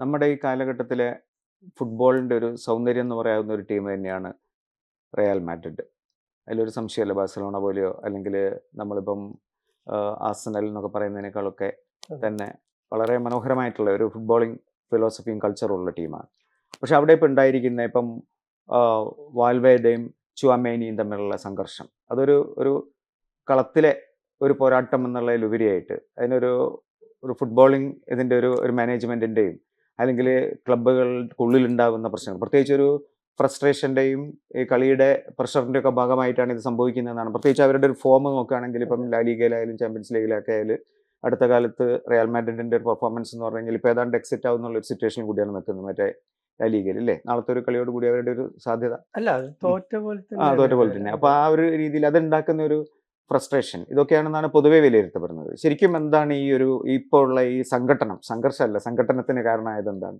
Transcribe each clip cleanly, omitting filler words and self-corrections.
നമ്മുടെ ഈ കാലഘട്ടത്തിലെ ഫുട്ബോളിൻ്റെ ഒരു സൗന്ദര്യം എന്ന് പറയാവുന്ന ഒരു ടീം തന്നെയാണ് റയൽ മാഡ്രിഡ്. അതിലൊരു സംശയമല്ല. ബാഴ്സലോണ പോലെയോ അല്ലെങ്കിൽ നമ്മളിപ്പം ആർസനൽ എന്നൊക്കെ പറയുന്നതിനേക്കാളൊക്കെ തന്നെ വളരെ മനോഹരമായിട്ടുള്ള ഒരു ഫുട്ബോളിംഗ് ഫിലോസഫിയും കൾച്ചറും ഉള്ള ടീമാണ്. പക്ഷെ അവിടെ ഇപ്പോൾ ഉണ്ടായിരിക്കുന്ന ഇപ്പം വാൽവേദയും ചുവാമേനിയും തമ്മിലുള്ള സംഘർഷം അതൊരു ഒരു കളത്തിലെ ഒരു പോരാട്ടം എന്നുള്ളതിലുപരിയായിട്ട് അതിനൊരു ഒരു ഫുട്ബോളിംഗ് ഇതിൻ്റെ ഒരു മാനേജ്മെൻറ്റിൻ്റെയും അല്ലെങ്കിൽ ക്ലബ്ബുകൾക്കുള്ളിലുണ്ടാകുന്ന പ്രശ്നങ്ങൾ, പ്രത്യേകിച്ച് ഒരു ഫ്രസ്ട്രേഷൻ്റെയും ഈ കളിയുടെ പ്രഷറിൻ്റെ ഒക്കെ ഭാഗമായിട്ടാണ് ഇത് സംഭവിക്കുന്നതെന്നാണ്. പ്രത്യേകിച്ച് അവരുടെ ഒരു ഫോം നോക്കുകയാണെങ്കിൽ ഇപ്പം ലാ ലീഗയിലായാലും ചാമ്പ്യൻസ് ലീഗിലൊക്കെ ആയാലും അടുത്ത കാലത്ത് റയൽ മാഡ്രിഡിൻ്റെ ഒരു പെർഫോമൻസ് എന്ന് പറഞ്ഞാൽ ഇപ്പോൾ ഏതാണ്ട് എക്സിറ്റ് ആവുന്നുള്ള ഒരു സിറ്റുവേഷൻ കൂടിയാണ് നിൽക്കുന്നത് മറ്റേ ലാ ലീഗയിൽ അല്ലേ. നാളത്തെ ഒരു കളിയോട് കൂടി അവരുടെ ഒരു സാധ്യത അല്ല അത് തോറ്റ പോലെ തോറ്റ പോലെ തന്നെ. അപ്പോൾ ആ ഒരു രീതിയിൽ അതുണ്ടാക്കുന്ന ഒരു ഫ്രസ്ട്രേഷൻ ഇതൊക്കെയാണെന്നാണ് പൊതുവെ വിലയിരുത്തപ്പെടുന്നത്. ശരിക്കും എന്താണ് ഈ ഒരു ഇപ്പോൾ ഉള്ള ഈ സംഘർഷമല്ല സംഘട്ടനത്തിന് കാരണമായത് എന്താണ്?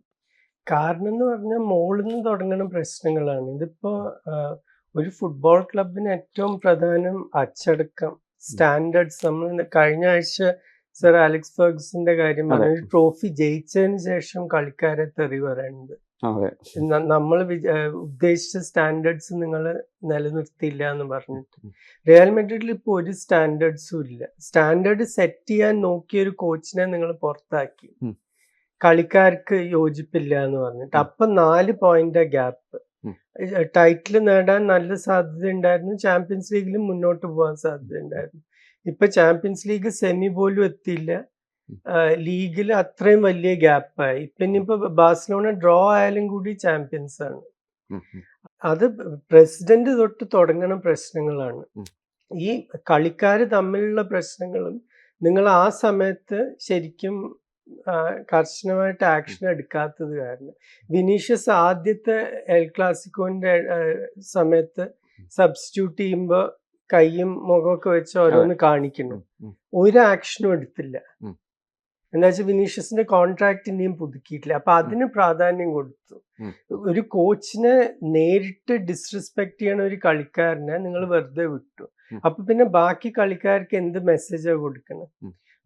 കാരണം എന്ന് പറഞ്ഞാൽ മോളിൽ നിന്ന് തുടങ്ങുന്ന പ്രശ്നങ്ങളാണ്. ഇതിപ്പോ ഒരു ഫുട്ബോൾ ക്ലബിന് ഏറ്റവും പ്രധാനം അച്ചടക്കം, സ്റ്റാൻഡേർഡ്സ്. നമ്മൾ കഴിഞ്ഞ ആഴ്ച സർ അലക്സ് ഫെർഗുസന്റെ കാര്യം പറഞ്ഞു. ഒരു ട്രോഫി ജയിച്ചതിന് ശേഷം കളിക്കാരെ തെറി പറയുന്നത്, നമ്മൾ ഉദ്ദേശിച്ച സ്റ്റാൻഡേർഡ്സ് നിങ്ങൾ നിലനിർത്തിയില്ല എന്ന് പറഞ്ഞിട്ട്. റിയൽ മാഡ്രിഡിൽ ഇപ്പോൾ ഒരു സ്റ്റാൻഡേർഡ്സും ഇല്ല. സ്റ്റാൻഡേർഡ് സെറ്റ് ചെയ്യാൻ നോക്കിയ ഒരു കോച്ചിനെ നിങ്ങൾ പുറത്താക്കി, കളിക്കാർക്ക് യോജിപ്പില്ല എന്ന് പറഞ്ഞിട്ട്. അപ്പൊ 4 പോയിന്റ് ഗ്യാപ്പ്. ടൈറ്റിൽ നേടാൻ നല്ല സാധ്യത ഉണ്ടായിരുന്നു, ചാമ്പ്യൻസ് ലീഗിലും മുന്നോട്ട് പോകാൻ സാധ്യത ഉണ്ടായിരുന്നു. ഇപ്പൊ ചാമ്പ്യൻസ് ലീഗ് സെമി പോലും എത്തിയില്ല, ലീഗിൽ അത്രയും വലിയ ഗ്യാപ്പായി. പിന്നെ ഇപ്പൊ ബാഴ്സലോണ ഡ്രോ ആയാലും കൂടി ചാമ്പ്യൻസ് ആണ്. അത് പ്രസിഡന്റ് തൊട്ട് തുടങ്ങുന്ന പ്രശ്നങ്ങളാണ്. ഈ കളിക്കാർ തമ്മിലുള്ള പ്രശ്നങ്ങളും നിങ്ങൾ ആ സമയത്ത് ശരിക്കും കർശനമായിട്ട് ആക്ഷൻ എടുക്കാത്തത് കാരണം. വിനീഷ്യസ് ആദ്യത്തെ എൽ ക്ലാസിക്കോന്റെ സമയത്ത് സബ്സ്റ്റിറ്റ്യൂട്ട് ചെയ്യുമ്പോൾ കൈയും മുഖമൊക്കെ വെച്ച് ഓരോന്ന് കാണിക്കണം, ഒരു ആക്ഷനും എടുത്തില്ല. എന്താ വെച്ചാൽ വിനീഷ്യസിന്റെ കോൺട്രാക്ട് ഇനിയും പുതുക്കിയിട്ടില്ല. അപ്പൊ അതിന് പ്രാധാന്യം കൊടുത്തു. ഒരു കോച്ചിനെ നേരിട്ട് ഡിസ്റെസ്പെക്ട് ചെയ്യണ ഒരു കളിക്കാരനെ നിങ്ങൾ വെറുതെ വിട്ടു. അപ്പൊ പിന്നെ ബാക്കി കളിക്കാർക്ക് എന്ത് മെസ്സേജാ കൊടുക്കണം?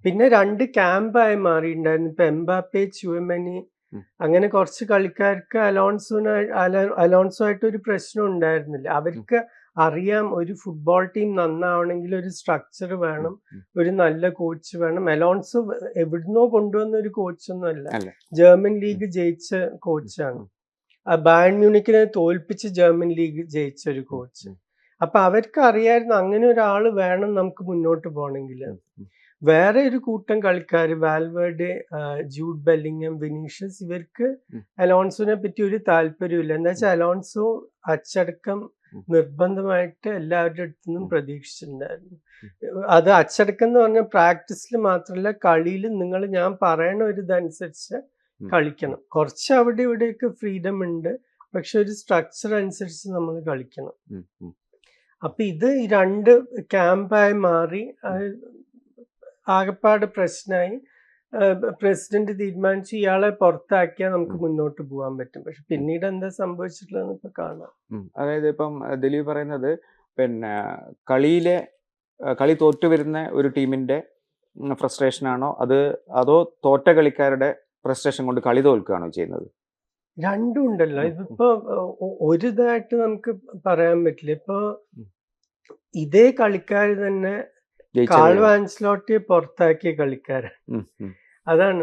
പിന്നെ 2 ക്യാമ്പായി മാറിയിട്ടുണ്ടായിരുന്നു. ഇപ്പൊ എംബാപ്പെ, ചുവമെനി, അങ്ങനെ കുറച്ച് കളിക്കാർക്ക് അലോൺസോ ആയിട്ട് ഒരു പ്രശ്നം ഉണ്ടായിരുന്നില്ല. അവർക്ക് അറിയാം ഒരു ഫുട്ബോൾ ടീം നന്നാവണമെങ്കിൽ ഒരു സ്ട്രക്ചർ വേണം, ഒരു നല്ല കോച്ച് വേണം. അലോൺസോ എവിടുന്നോ കൊണ്ടുവന്ന ഒരു കോച്ചൊന്നും അല്ല, ജർമ്മൻ ലീഗ് ജയിച്ച കോച്ചാണ്. ബയൺ മ്യൂണിക്കിനെ തോൽപ്പിച്ച് ജർമ്മൻ ലീഗ് ജയിച്ച ഒരു കോച്ച്. അപ്പൊ അവർക്ക് അറിയായിരുന്നു അങ്ങനെ ഒരാൾ വേണം നമുക്ക് മുന്നോട്ട് പോകണമെങ്കിൽ. വേറെ ഒരു കൂട്ടം കളിക്കാർ, വാൽവേർഡെ, ജൂഡ് ബെല്ലിംഗം, വിനീഷ്യസ്, ഇവർക്ക് അലോൺസോനെ പറ്റി ഒരു താല്പര്യമില്ല. എന്താ വെച്ചാൽ അലോൺസോ അച്ചടക്കം നിർബന്ധമായിട്ട് എല്ലാവരുടെ അടുത്തു നിന്നും പ്രതീക്ഷിച്ചിട്ടുണ്ടായിരുന്നു. അത് അച്ചടക്കം എന്ന് പറഞ്ഞാൽ പ്രാക്ടീസിൽ മാത്രമല്ല, കളിയിൽ നിങ്ങൾ ഞാൻ പറയണ ഒരു ഇതനുസരിച്ച് കളിക്കണം. കുറച്ച് അവിടെ ഇവിടെയൊക്കെ ഫ്രീഡം ഉണ്ട്, പക്ഷെ ഒരു സ്ട്രക്ചർ അനുസരിച്ച് നമ്മൾ കളിക്കണം. അപ്പൊ ഇത് 2 ക്യാമ്പായി മാറി ആകെപ്പാട് പ്രശ്നമായി. പ്രസിഡന്റ് തീരുമാനിച്ചു ഇയാളെ പുറത്താക്കിയാൽ നമുക്ക് മുന്നോട്ട് പോകാൻ പറ്റും. പക്ഷെ പിന്നീട് എന്താ സംഭവിച്ചിട്ടുള്ളതെന്ന് ഇപ്പൊ കാണാം. അതായത് ഇപ്പം ദിലീപ് പറയുന്നത് പിന്നെ കളി തോറ്റു വരുന്ന ഒരു ടീമിന്റെ ഫ്രസ്ട്രേഷൻ ആണോ അതോ തോറ്റ കളിക്കാരുടെ ഫ്രസ്ട്രേഷൻ കൊണ്ട് കളി തോൽക്കുകയാണോ ചെയ്യുന്നത്? രണ്ടും ഉണ്ടല്ലോ. ഇതിപ്പോ ഒരു ഇതായിട്ട് നമുക്ക് പറയാൻ പറ്റില്ല. ഇപ്പൊ ഇതേ കളിക്കാർ തന്നെ കാർലോ ആൻസലോട്ടിയെ പുറത്താക്കിയ കളിക്കാരാണ്. അതാണ്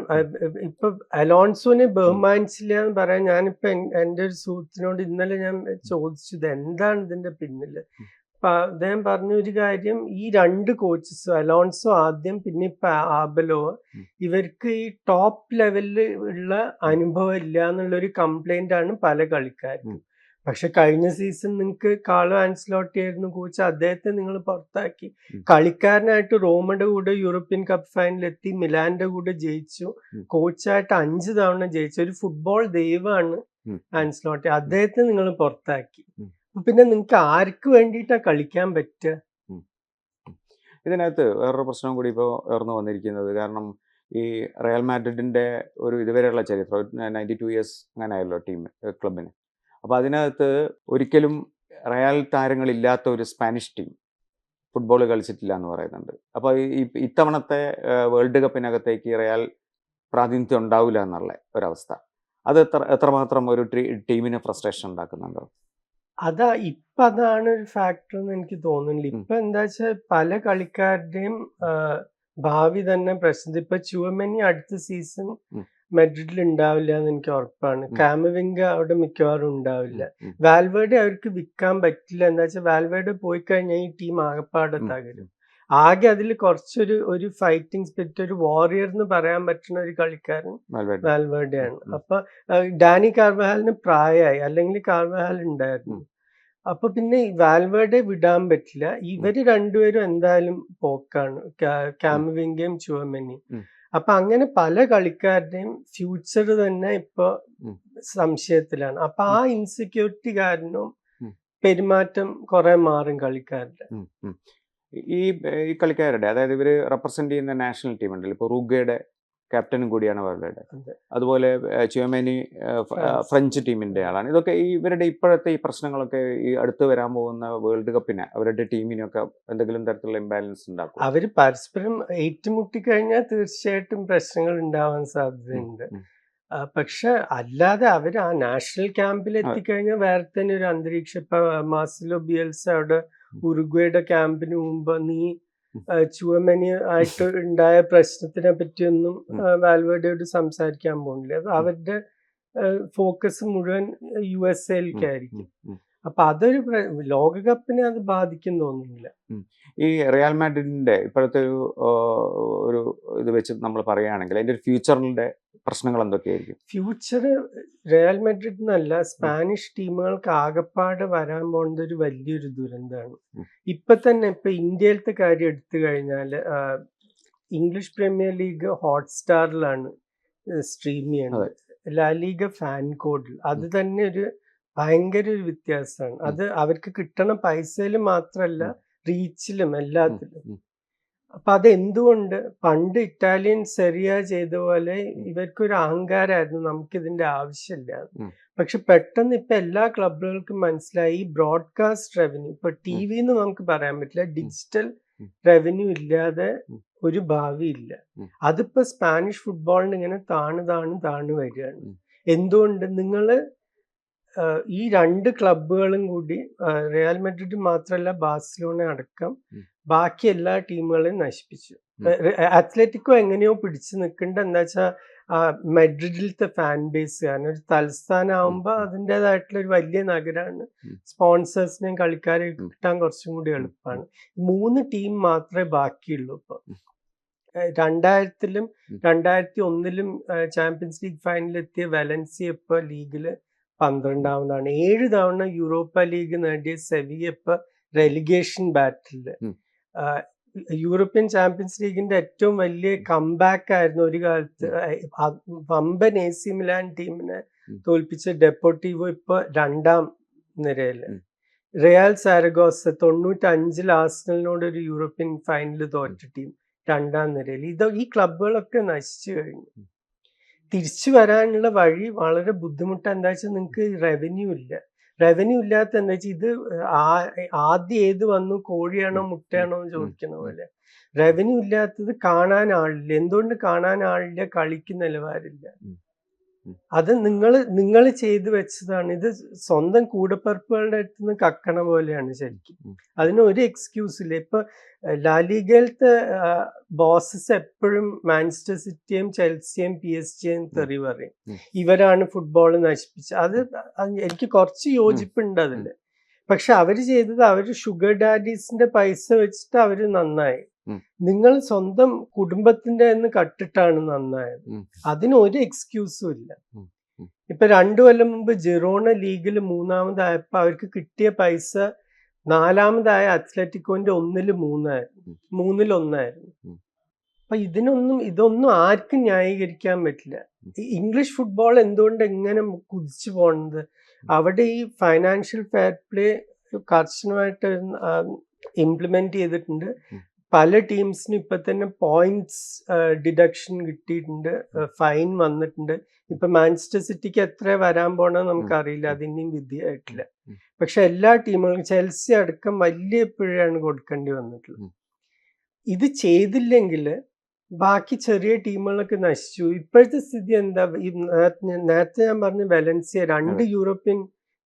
ഇപ്പൊ അലോൺസോനെ ബഹുമാനിച്ചില്ല എന്ന് പറയാൻ. ഞാനിപ്പോ എൻ്റെ ഒരു സുഹൃത്തിനോട് ഇന്നലെ ഞാൻ ചോദിച്ചത് എന്താണ് ഇതിന്റെ പിന്നില്. അപ്പൊ അദ്ദേഹം പറഞ്ഞ ഒരു കാര്യം, ഈ 2 കോച്ചസ്, അലോൺസോ ആദ്യം, പിന്നെ ഇപ്പൊ ആബലോ, ഇവർക്ക് ഈ ടോപ്പ് ലെവലിൽ ഉള്ള അനുഭവം ഇല്ല എന്നുള്ളൊരു കംപ്ലൈന്റ് ആണ് പല കളിക്കാർക്കും. പക്ഷെ കഴിഞ്ഞ സീസൺ നിങ്ങൾക്ക് കാർലോ ആൻസലോട്ടി ആയിരുന്നു കോച്ച്, അദ്ദേഹത്തെ നിങ്ങൾ പുറത്താക്കി. കളിക്കാരനായിട്ട് റോമയുടെ കൂടെ യൂറോപ്യൻ കപ്പ് ഫൈനലെത്തി, മിലാന്റെ കൂടെ ജയിച്ചു, കോച്ചായിട്ട് 5 തവണ ജയിച്ചു. ഒരു ഫുട്ബോൾ ദൈവമാണ് ആൻസലോട്ടി, അദ്ദേഹത്തെ നിങ്ങൾ പുറത്താക്കി. പിന്നെ നിങ്ങൾക്ക് ആർക്ക് വേണ്ടിയിട്ടാ കളിക്കാൻ പറ്റുക? ഇതിനകത്ത് വേറൊരു പ്രശ്നം കൂടി ഇപ്പോൾ ഉയർന്നു വന്നിരിക്കുന്നത്, കാരണം ഈ റയൽ മാഡ്രിഡിന്റെ ഒരു ഇതുവരെയുള്ള ചരിത്രം 92 ഇയേഴ്സ് അങ്ങനെ ആയല്ലോ ക്ലബിന്. അപ്പോൾ അതിനകത്ത് ഒരിക്കലും റയൽ താരങ്ങളില്ലാത്ത ഒരു സ്പാനിഷ് ടീം ഫുട്ബോൾ കളിച്ചിട്ടില്ല എന്ന് പറയുന്നുണ്ട്. അപ്പോൾ ഇത്തവണത്തെ വേൾഡ് കപ്പിനകത്തേക്ക് റയൽ പ്രാതിനിധ്യം ഉണ്ടാവില്ല എന്നുള്ള ഒരവസ്ഥ. അത് എത്രമാത്രം ഒരു ടീമിന് ഫ്രസ്ട്രേഷൻ ഉണ്ടാക്കുന്നുണ്ടോ? അതാണ് ഒരു ഫാക്ടർ എന്ന് എനിക്ക് തോന്നുന്നില്ല. ഇപ്പൊ എന്താ വെച്ചാൽ പല കളിക്കാരുടെയും ഭാവി തന്നെ പ്രശ്നം. ഇപ്പൊ ചുവമെനി അടുത്ത സീസൺ മെഡ്രിഡിൽ ഉണ്ടാവില്ല എന്ന് എനിക്ക് ഉറപ്പാണ്. കാമവിംഗ അവിടെ മിക്കവാറും ഉണ്ടാവില്ല. വാൽവേർഡെ അവർക്ക് വിൽക്കാൻ പറ്റില്ല. എന്താ വെച്ചാൽ വാൽവേർഡെ പോയി കഴിഞ്ഞാൽ ഈ ടീം ആകപ്പാടെ തകരും. ആകെ അതിൽ കുറച്ചൊരു ഫൈറ്റിംഗ് സ്പിരിറ്റ്, ഒരു വാരിയർ എന്ന് പറയാൻ പറ്റുന്ന ഒരു കളിക്കാരൻ വാൽവേർഡെ ആണ്. അപ്പൊ ഡാനി കാർവഹാലിന് പ്രായമായി, അല്ലെങ്കിൽ കാർവഹാൽ ഉണ്ടായിരുന്നു. അപ്പൊ പിന്നെ വാൽവേർഡെ വിടാൻ പറ്റില്ല. ഇവര് രണ്ടുപേരും എന്തായാലും പോക്കാണ്, കാമവിംഗയും ചുവമെനിയും. അപ്പൊ അങ്ങനെ പല കളിക്കാരുടെയും ഫ്യൂച്ചർ തന്നെ ഇപ്പൊ സംശയത്തിലാണ്. അപ്പൊ ആ ഇൻസെക്യൂരിറ്റി കാരണവും പെരുമാറ്റം കുറെ മാറും കളിക്കാരുടെ. ഈ കളിക്കാരുടെ, അതായത് ഇവര് റെപ്രസെന്റ് ചെയ്യുന്ന നാഷണൽ ടീം ഉണ്ടല്ലോ, ഇപ്പൊ ഉറുഗ്വേയുടെ ക്യാപ്റ്റനും കൂടിയാണ് വാൽവേർഡെ. അതുപോലെ ചുവമെനി ഫ്രഞ്ച് ടീമിന്റെ ആളാണ്. ഇതൊക്കെ ഇവരുടെ ഇപ്പോഴത്തെ ഈ പ്രശ്നങ്ങളൊക്കെ ഈ അടുത്ത് വരാൻ പോകുന്ന വേൾഡ് കപ്പിന് അവരുടെ ടീമിനൊക്കെ എന്തെങ്കിലും തരത്തിലുള്ള ഇംബാലൻസ് ഉണ്ടാക്കും? അവര് പരസ്പരം ഏറ്റുമുട്ടി കഴിഞ്ഞാൽ തീർച്ചയായിട്ടും പ്രശ്നങ്ങൾ ഉണ്ടാവാൻ സാധ്യതയുണ്ട്. പക്ഷെ അല്ലാതെ അവർ ആ നാഷണൽ ക്യാമ്പിൽ എത്തിക്കഴിഞ്ഞാൽ വേറെ തന്നെ ഒരു അന്തരീക്ഷം. ഇപ്പൊ മാർസലോ ബിയൽസ അവിടെ ഉറുഗ്വേയുടെ ക്യാമ്പിന് മുമ്പ് നീ ചുവമെനി ആയിട്ട് ഉണ്ടായ പ്രശ്നത്തിനെ പറ്റിയൊന്നും വാൽവേർഡയോട് സംസാരിക്കാൻ പോകുന്നില്ല. അത് അവരുടെ ഫോക്കസ് മുഴുവൻ USA-ലേക്കായിരിക്കും. അപ്പൊ അതൊരു ലോകകപ്പിനെ അത് ബാധിക്കും തോന്നുന്നില്ല. ഈ റിയൽ മാഡ്രിഡിന്റെ ഇപ്പോഴത്തെ ഒരു ഇത് വെച്ച് നമ്മൾ പറയുകയാണെങ്കിൽ അതിന്റെ ഒരു ഫ്യൂച്ചറിന്റെ പ്രശ്നങ്ങൾ എന്തൊക്കെയായിരിക്കും? ഫ്യൂച്ചർ റിയൽ മാഡ്രിഡ് എന്നല്ല, സ്പാനിഷ് ടീമുകൾക്ക് ആകപ്പാട് വരാൻ പോകുന്നത് ഒരു വലിയൊരു ദുരന്തമാണ്. ഇപ്പൊ ഇന്ത്യയിലത്തെ കാര്യം എടുത്തു കഴിഞ്ഞാൽ ഇംഗ്ലീഷ് പ്രീമിയർ ലീഗ് ഹോട്ട്സ്റ്റാറിലാണ് സ്ട്രീം ചെയ്യുന്നത്. ലാ ലീഗ ഫാൻ കോഡിൽ. അത് തന്നെ ഒരു ഭയങ്കര ഒരു വ്യത്യാസമാണ്. അത് അവർക്ക് കിട്ടണ പൈസയിലും മാത്രമല്ല, റീച്ചിലും എല്ലാത്തിലും. അപ്പൊ അതെന്തുകൊണ്ട് പണ്ട് ഇറ്റാലിയൻ സെറിയ ചെയ്ത പോലെ ഇവർക്കൊരു അഹങ്കാരമായിരുന്നു, നമുക്കിതിന്റെ ആവശ്യമില്ല. പക്ഷെ പെട്ടെന്ന് ഇപ്പൊ എല്ലാ ക്ലബുകൾക്കും മനസ്സിലായി ഈ ബ്രോഡ്കാസ്റ്റ് റവന്യൂ, ഇപ്പൊ TV എന്ന് നമുക്ക് പറയാൻ പറ്റില്ല, ഡിജിറ്റൽ റവന്യൂ ഇല്ലാതെ ഒരു ഭാവി ഇല്ല. അതിപ്പോ സ്പാനിഷ് ഫുട്ബോളിന് ഇങ്ങനെ താണു വരികയാണ്. എന്തുകൊണ്ട്? നിങ്ങള് ഈ രണ്ട് ക്ലബുകളും കൂടി, റിയൽ മാഡ്രിഡ് മാത്രമല്ല ബാഴ്സലോണ അടക്കം ബാക്കി എല്ലാ ടീമുകളെയും നശിപ്പിച്ചു. അത്ലറ്റിക്കോ എങ്ങനെയോ പിടിച്ചു നിൽക്കേണ്ട. എന്താ വെച്ചാൽ മെഡ്രിഡിലത്തെ ഫാൻ ബേസ്, കാരണം ഒരു തലസ്ഥാനം ആവുമ്പോ അതിൻ്റെതായിട്ടുള്ള ഒരു വലിയ നഗരമാണ്. സ്പോൺസേഴ്സിനെയും കളിക്കാരെ കിട്ടാൻ കുറച്ചും കൂടി എളുപ്പമാണ്. 3 ടീം മാത്രമേ ബാക്കിയുള്ളൂ ഇപ്പൊ. 2000-ലും 2001-ലും ചാമ്പ്യൻസ് ലീഗ് ഫൈനലിൽ എത്തിയ വലൻസിയ ഇപ്പൊ ലീഗില് 12ാമതാണ്. 7 തവണ യൂറോപ്പ ലീഗ് നേടിയ സെവിയ ഇപ്പൊ റെലിഗേഷൻ ബാറ്റില്. യൂറോപ്യൻ ചാമ്പ്യൻസ് ലീഗിന്റെ ഏറ്റവും വലിയ കംബാക്ക് ആയിരുന്നു ഒരു കാലത്ത്. വമ്പൻ AC മിലാൻ ടീമിനെ തോൽപ്പിച്ച ഡെപ്പോർട്ടീവോ ഇപ്പൊ 2ാം നിരയില്. റിയൽ സാരഗോസ 95-ൽ ആർസണലിനോട് ഒരു യൂറോപ്യൻ ഫൈനൽ തോറ്റ ടീം 2ാം നിരയിൽ. ഈ ക്ലബുകളൊക്കെ നശിച്ചു കഴിഞ്ഞു. തിരിച്ചു വരാനുള്ള വഴി വളരെ ബുദ്ധിമുട്ടാണ്. എന്താ വെച്ചാൽ നിങ്ങൾക്ക് റവന്യൂ ഇല്ല. റവന്യൂ ഇല്ലാത്ത എന്താ വെച്ചാൽ ഇത് ആദ്യം ഏത് വന്നു, കോഴിയാണോ മുട്ടയാണോ എന്ന് ചോദിക്കുന്ന പോലെ. റവന്യൂ ഇല്ലാത്തത് കാണാൻ ആളില്ല. എന്തുകൊണ്ട് കാണാൻ ആളില്ല? കളിക്ക് നിലവാരമില്ല. അത് നിങ്ങൾ ചെയ്തു വെച്ചതാണ്. ഇത് സ്വന്തം കൂടപ്പറപ്പുകളുടെ അടുത്ത് നിന്ന് കക്കണ പോലെയാണ് ശരിക്കും. അതിന് ഒരു എക്സ്ക്യൂസ് ഇല്ല. ഇപ്പൊ ലാലിഗയിലത്തെ ബോസസ് എപ്പോഴും മാഞ്ചസ്റ്റർ സിറ്റിയും ചെൽസിയും PSG-യും തെറി പറയും, ഇവരാണ് ഫുട്ബോൾ നശിപ്പിച്ചത്. അത് എനിക്ക് കുറച്ച് യോജിപ്പുണ്ട് അതില്. പക്ഷെ അവര് ചെയ്തത്, അവര് ഷുഗർ ഡാഡീസിന്റെ പൈസ വെച്ചിട്ട് അവര് നന്നായി. നിങ്ങൾ സ്വന്തം കുടുംബത്തിന്റെ കട്ടിട്ടാണ് നന്നായത്. അതിന് ഒരു എക്സ്ക്യൂസും ഇല്ല. ഇപ്പൊ 2 കൊല്ലം മുമ്പ് ജിറോണ ലീഗിൽ 3ാമതായപ്പോ അവർക്ക് കിട്ടിയ പൈസ 4ാമതായ അത്ലറ്റിക്കോന്റെ 3-1 അപ്പൊ ഇതൊന്നും ആർക്കും ന്യായീകരിക്കാൻ പറ്റില്ല. ഇംഗ്ലീഷ് ഫുട്ബോൾ എന്തുകൊണ്ട് എങ്ങനെ കുതിച്ചു പോണത്? അവിടെ ഈ ഫൈനാൻഷ്യൽ ഫെയർ പ്ലേ കർശനമായിട്ട് ഇംപ്ലിമെന്റ് ചെയ്തിട്ടുണ്ട്. പല ടീംസിനും ഇപ്പൊ തന്നെ പോയിന്റ്സ് ഡിഡക്ഷൻ കിട്ടിയിട്ടുണ്ട്, ഫൈൻ വന്നിട്ടുണ്ട്. ഇപ്പൊ മാഞ്ചസ്റ്റർ സിറ്റിക്ക് എത്ര വരാൻ പോണെന്ന് നമുക്കറിയില്ല, അതിന്റെയും വിധിയായിട്ടില്ല. പക്ഷെ എല്ലാ ടീമുകളും, ചെൽസി അടക്കം വലിയ പിഴയാണ് കൊടുക്കേണ്ടി വന്നിട്ടുള്ളത്. ഇത് ചെയ്തില്ലെങ്കിൽ ബാക്കി ചെറിയ ടീമുകളൊക്കെ നശിച്ചു. ഇപ്പോഴത്തെ സ്ഥിതി എന്താ? ഈ നേരത്തെ ഞാൻ പറഞ്ഞ Valencia 2 European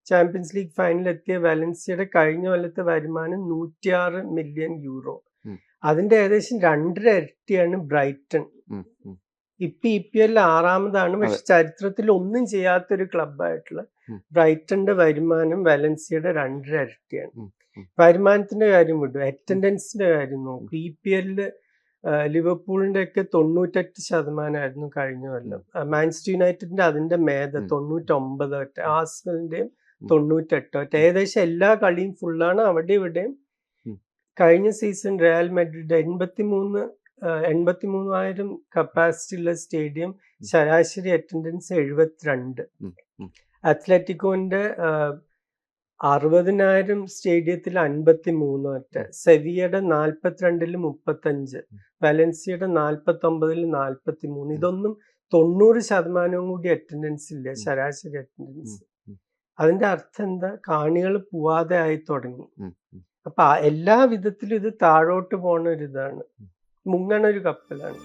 champions league final എത്തിയ വെലൻസിയയുടെ കഴിഞ്ഞ കൊല്ലത്തെ വരുമാനം 106 മില്യൺ യൂറോ. അതിന്റെ ഏകദേശം 2.5 ഇരട്ടിയാണ് ബ്രൈറ്റൺ. ഇപ്പൊ EPL 6ാമതാണ്. പക്ഷെ ചരിത്രത്തിൽ ഒന്നും ചെയ്യാത്തൊരു ക്ലബായിട്ടുള്ള ബ്രൈറ്റന്റെ വരുമാനം വെലൻസിയയുടെ 2.5 ഇരട്ടിയാണ്. വരുമാനത്തിന്റെ കാര്യം വിട്ടു, അറ്റൻഡൻസിന്റെ കാര്യം നോക്കൂ. EPL ലിവർപൂളിന്റെ ഒക്കെ 98% കഴിഞ്ഞ കൊല്ലം. മാഞ്ചസ്റ്റർ യുണൈറ്റഡിന്റെ അതിന്റെ മേധ 99, ആർസണലിന്റെയും 98. ഏകദേശം എല്ലാ കളിയും ഫുള്ളാണ്. അവിടെ ഇവിടെയും കഴിഞ്ഞ സീസൺ റയൽ മാഡ്രിഡ് 83,000 കപ്പാസിറ്റി ഉള്ള സ്റ്റേഡിയം, ശരാശരി അറ്റൻഡൻസ് 72. അത്ലറ്റിക്കോന്റെ 60,000 സ്റ്റേഡിയത്തിൽ 53. സെവിയയുടെ 42-ൽ 35, വലൻസിയയുടെ 49-ൽ 43. ഇതൊന്നും 90% കൂടി അറ്റൻഡൻസ് ഇല്ല, ശരാശരി അറ്റൻഡൻസ്. അതിന്റെ അർത്ഥം എന്താ? കാണികൾ പോവാതെ ആയി തുടങ്ങി. അപ്പൊ എല്ലാ വിധത്തിലും ഇത് താഴോട്ട് പോണ ഒരു ഇതാണ്, മുങ്ങണ ഒരു കപ്പലാണ്.